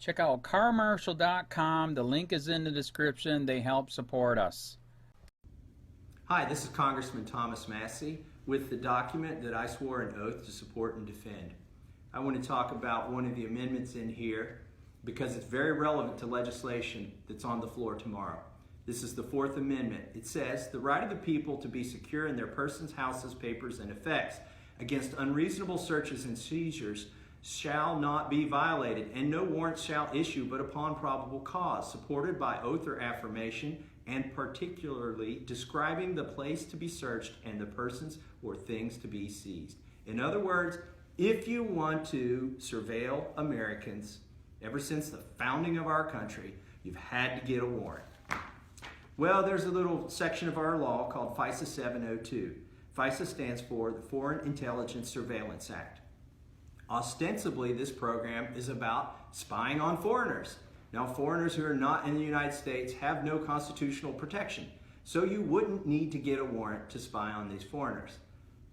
Check out carmarshal.com. The link is in the description. They help support us. Hi, this is Congressman Thomas Massie with the document that I swore an oath to support and defend. I want to talk about one of the amendments in here because it's very relevant to legislation that's on the floor tomorrow. This is the Fourth Amendment. It says, the right of the people to be secure in their persons, houses, papers, and effects against unreasonable searches and seizures shall not be violated, and no warrant shall issue but upon probable cause, supported by oath or affirmation, and particularly describing the place to be searched and the persons or things to be seized. In other words, if you want to surveil Americans, ever since the founding of our country, you've had to get a warrant. Well, there's a little section of our law called FISA 702. FISA stands for the Foreign Intelligence Surveillance Act. Ostensibly, this program is about spying on foreigners. Now, foreigners who are not in the United States have no constitutional protection, so you wouldn't need to get a warrant to spy on these foreigners.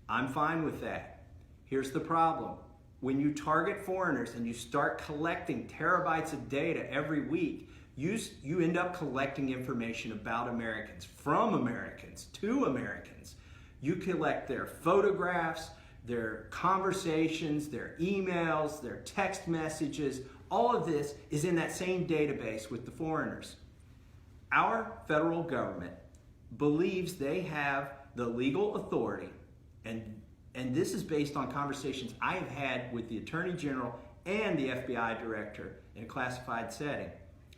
I'm fine with that. Here's the problem. When you target foreigners and you start collecting terabytes of data every week, you end up collecting information about Americans, from Americans, to Americans. You collect their photographs, their conversations, their emails, their text messages. All of this is in that same database with the foreigners. Our federal government believes they have the legal authority, and this is based on conversations I have had with the Attorney General and the FBI Director in a classified setting.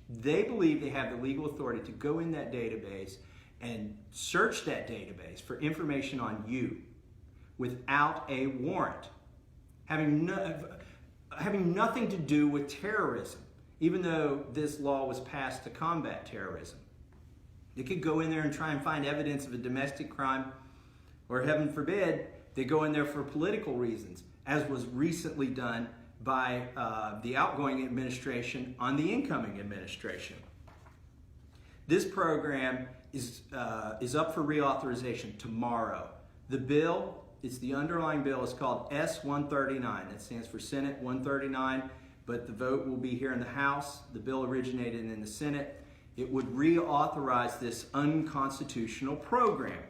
They believe they have the legal authority to go in that database and search that database for information on you without a warrant, having nothing to do with terrorism, even though this law was passed to combat terrorism. They could go in there and try and find evidence of a domestic crime, or heaven forbid, they go in there for political reasons, as was recently done by the outgoing administration on the incoming administration. This program is up for reauthorization tomorrow. The bill, the underlying bill is called S-139. That stands for Senate 139, but the vote will be here in the House. The bill originated in the Senate. It would reauthorize this unconstitutional program.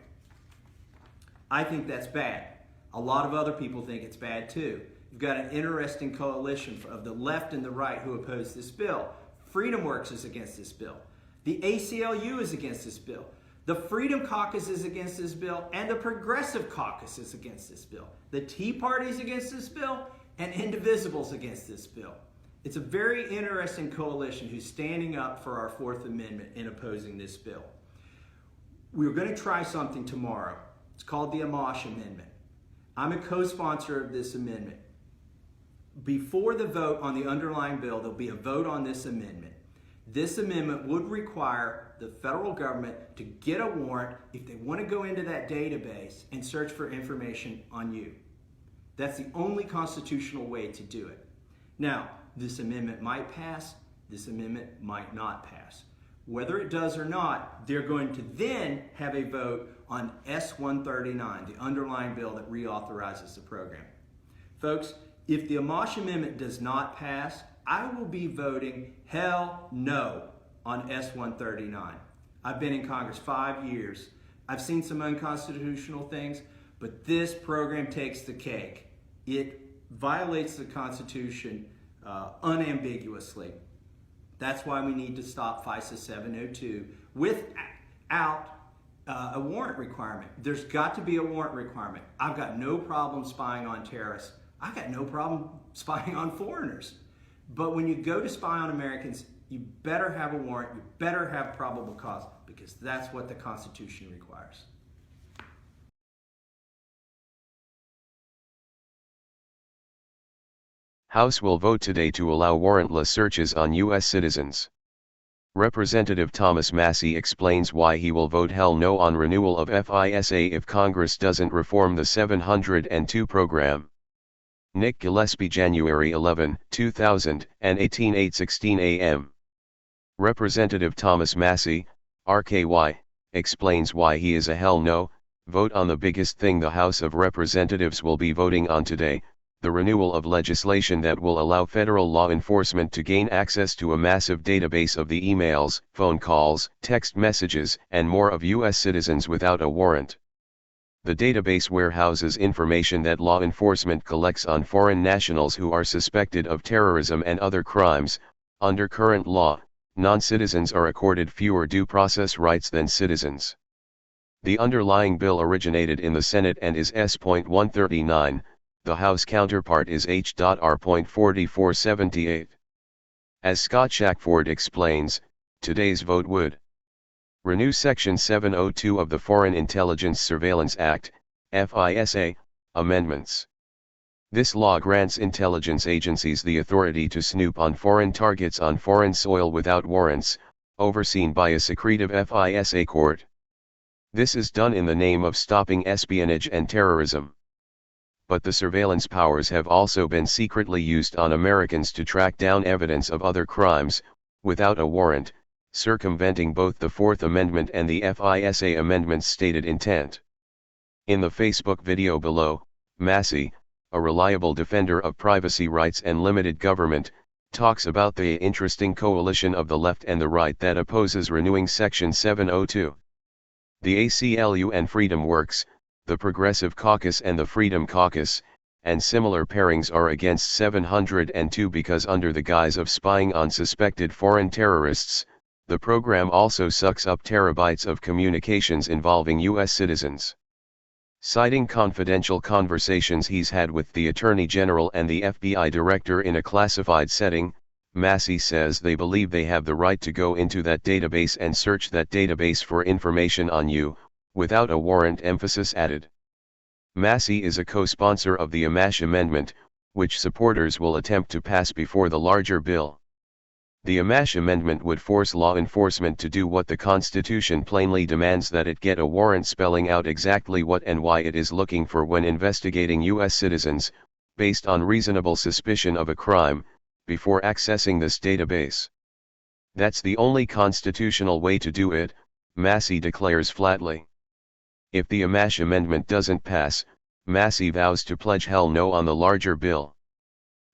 I think that's bad. A lot of other people think it's bad too. You've got an interesting coalition of the left and the right who oppose this bill. Freedom Works is against this bill. The ACLU is against this bill. The Freedom Caucus is against this bill, and the Progressive Caucus is against this bill. The Tea Party is against this bill, and Indivisible's against this bill. It's a very interesting coalition who's standing up for our Fourth Amendment in opposing this bill. We're going to try something tomorrow. It's called the Amash Amendment. I'm a co-sponsor of this amendment. Before the vote on the underlying bill, there'll be a vote on this amendment. This amendment would require the federal government to get a warrant if they want to go into that database and search for information on you. That's the only constitutional way to do it. Now, this amendment might pass, this amendment might not pass. Whether it does or not, they're going to then have a vote on S-139, the underlying bill that reauthorizes the program. Folks, if the Amash Amendment does not pass, I will be voting hell no on S-139. I've been in Congress 5 years. I've seen some unconstitutional things, but this program takes the cake. It violates the Constitution unambiguously. That's why we need to stop FISA 702 without a warrant requirement. There's got to be a warrant requirement. I've got no problem spying on terrorists. I've got no problem spying on foreigners. But when you go to spy on Americans, you better have a warrant, you better have probable cause, because that's what the Constitution requires. House will vote today to allow warrantless searches on U.S. citizens. Representative Thomas Massie explains why he will vote hell no on renewal of FISA if Congress doesn't reform the 702 program. Nick Gillespie, January 11, 2018, 8:16 a.m. Representative Thomas Massie, RKY, explains why he is a hell no vote on the biggest thing the House of Representatives will be voting on today, the renewal of legislation that will allow federal law enforcement to gain access to a massive database of the emails, phone calls, text messages, and more of U.S. citizens without a warrant. The database warehouses information that law enforcement collects on foreign nationals who are suspected of terrorism and other crimes. Under current law, non-citizens are accorded fewer due process rights than citizens. The underlying bill originated in the Senate and is S.139, the House counterpart is H.R.4478. As Scott Shackford explains, today's vote would renew Section 702 of the Foreign Intelligence Surveillance Act, FISA, amendments. This law grants intelligence agencies the authority to snoop on foreign targets on foreign soil without warrants, overseen by a secretive FISA court. This is done in the name of stopping espionage and terrorism. But the surveillance powers have also been secretly used on Americans to track down evidence of other crimes, without a warrant, circumventing both the Fourth Amendment and the FISA Amendment's stated intent. In the Facebook video below, Massey, a reliable defender of privacy rights and limited government, talks about the interesting coalition of the left and the right that opposes renewing Section 702. The ACLU and Freedom Works, the Progressive Caucus and the Freedom Caucus, and similar pairings are against 702 because under the guise of spying on suspected foreign terrorists, the program also sucks up terabytes of communications involving U.S. citizens. Citing confidential conversations he's had with the Attorney General and the FBI Director in a classified setting, Massey says they believe they have the right to go into that database and search that database for information on you, without a warrant, emphasis added. Massey is a co-sponsor of the Amash Amendment, which supporters will attempt to pass before the larger bill. The Amash Amendment would force law enforcement to do what the Constitution plainly demands, that it get a warrant spelling out exactly what and why it is looking for when investigating U.S. citizens, based on reasonable suspicion of a crime, before accessing this database. That's the only constitutional way to do it, Massey declares flatly. If the Amash Amendment doesn't pass, Massey vows to pledge hell no on the larger bill.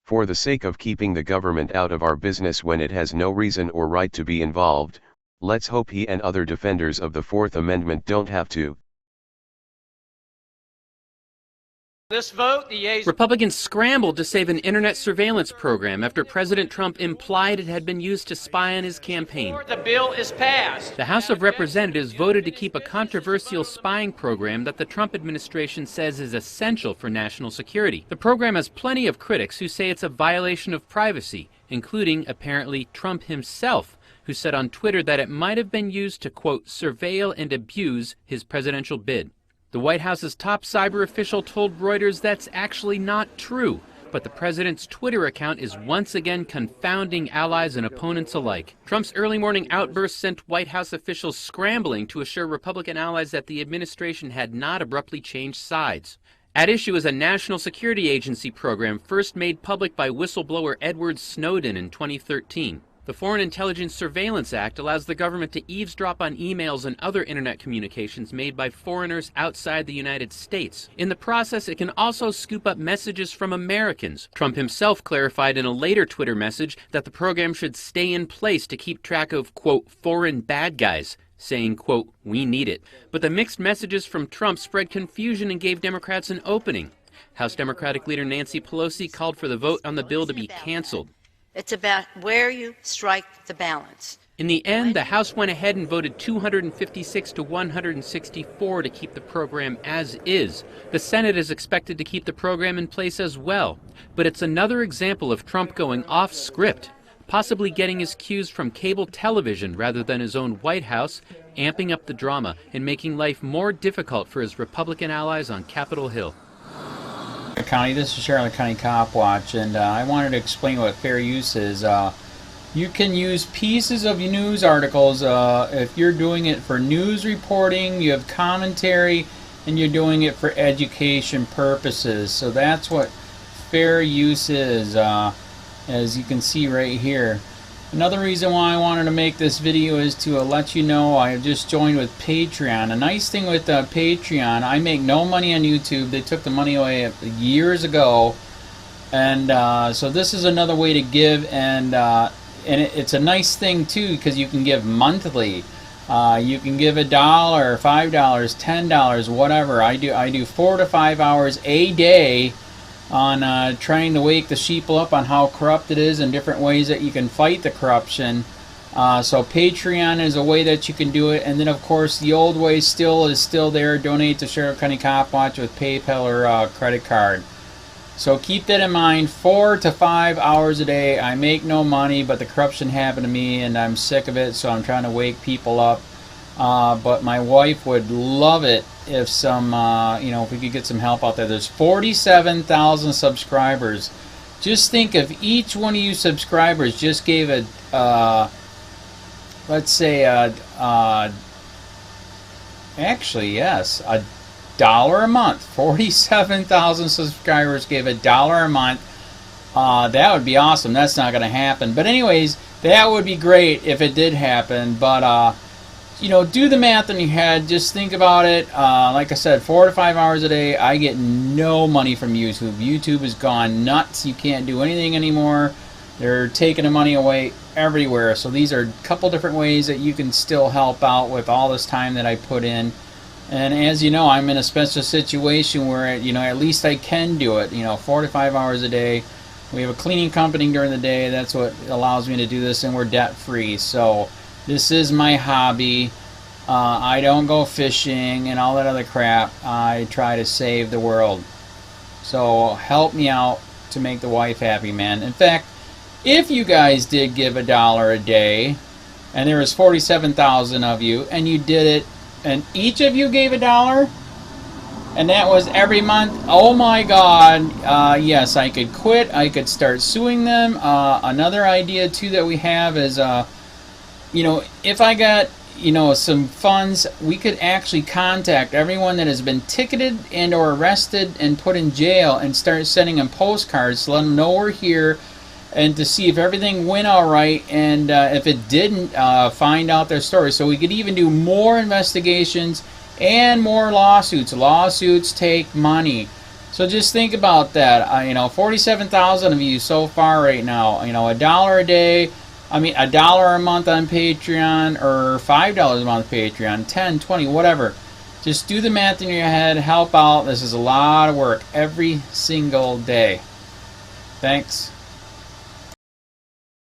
For the sake of keeping the government out of our business when it has no reason or right to be involved, let's hope he and other defenders of the Fourth Amendment don't have to. This vote, the yeas. Republicans scrambled to save an internet surveillance program after President Trump implied it had been used to spy on his campaign. The bill is passed. The House of Representatives voted to keep a controversial spying program that the Trump administration says is essential for national security. The program has plenty of critics who say it's a violation of privacy, including, apparently, Trump himself, who said on Twitter that it might have been used to, quote, surveil and abuse his presidential bid. The White House's top cyber official told Reuters that's actually not true, but the president's Twitter account is once again confounding allies and opponents alike. Trump's early morning outburst sent White House officials scrambling to assure Republican allies that the administration had not abruptly changed sides. At issue is a national security agency program first made public by whistleblower Edward Snowden in 2013. The Foreign Intelligence Surveillance Act allows the government to eavesdrop on emails and other internet communications made by foreigners outside the United States. In the process, it can also scoop up messages from Americans. Trump himself clarified in a later Twitter message that the program should stay in place to keep track of, quote, foreign bad guys, saying, quote, we need it. But the mixed messages from Trump spread confusion and gave Democrats an opening. House Democratic leader Nancy Pelosi called for the vote on the bill to be canceled. It's about where you strike the balance. In the end, the House went ahead and voted 256 to 164 to keep the program as is. The Senate is expected to keep the program in place as well. But it's another example of Trump going off script, possibly getting his cues from cable television rather than his own White House, amping up the drama and making life more difficult for his Republican allies on Capitol Hill. County, this is Charlotte County Cop Watch, and I wanted to explain what fair use is. You can use pieces of news articles if you're doing it for news reporting, you have commentary, and you're doing it for education purposes. So that's what fair use is, as you can see right here. Another reason why I wanted to make this video is to let you know I have just joined with Patreon. A nice thing with Patreon, I make no money on YouTube. They took the money away years ago. And so this is another way to give, and it's a nice thing too because you can give monthly. You can give $1, $5, $10, whatever. I do 4 to 5 hours a day on trying to wake the sheep up on how corrupt it is and different ways that you can fight the corruption. So Patreon is a way that you can do it, and then of course the old way is still there. Donate to Sheriff County COPWATCH with PayPal or credit card. So keep that in mind. 4 to 5 hours a day. I make no money, but the corruption happened to me, and I'm sick of it. So I'm trying to wake people up. But my wife would love it if some, if we could get some help out there. There's 47,000 subscribers. Just think if each one of you subscribers just gave a, let's say, actually, yes, $1 a month. 47,000 subscribers gave $1 a month. That would be awesome. That's not going to happen. But anyways, that would be great if it did happen. But, do the math in your head. Just think about it. Like I said, 4 to 5 hours a day. I get no money from YouTube. YouTube has gone nuts. You can't do anything anymore. They're taking the money away everywhere. So these are a couple different ways that you can still help out with all this time that I put in. And as you know, I'm in a special situation where, at least I can do it, 4 to 5 hours a day. We have a cleaning company during the day. That's what allows me to do this, and we're debt-free. So this is my hobby. I don't go fishing and all that other crap. I try to save the world. So help me out to make the wife happy, man. In fact, if you guys did give $1 a day, and there was 47,000 of you, and you did it, and each of you gave $1, and that was every month, oh my God, yes, I could quit. I could start suing them. Another idea too that we have is, if I got, some funds, we could actually contact everyone that has been ticketed and or arrested and put in jail and start sending them postcards to let them know we're here, and to see if everything went all right, and if it didn't, find out their story. So we could even do more investigations and more lawsuits. Lawsuits take money. So just think about that. 47,000 of you so far right now. $1 a day. $1 a month on Patreon, or $5 a month Patreon, 10, 20, whatever. Just do the math in your head. Help out. This is a lot of work every single day. Thanks.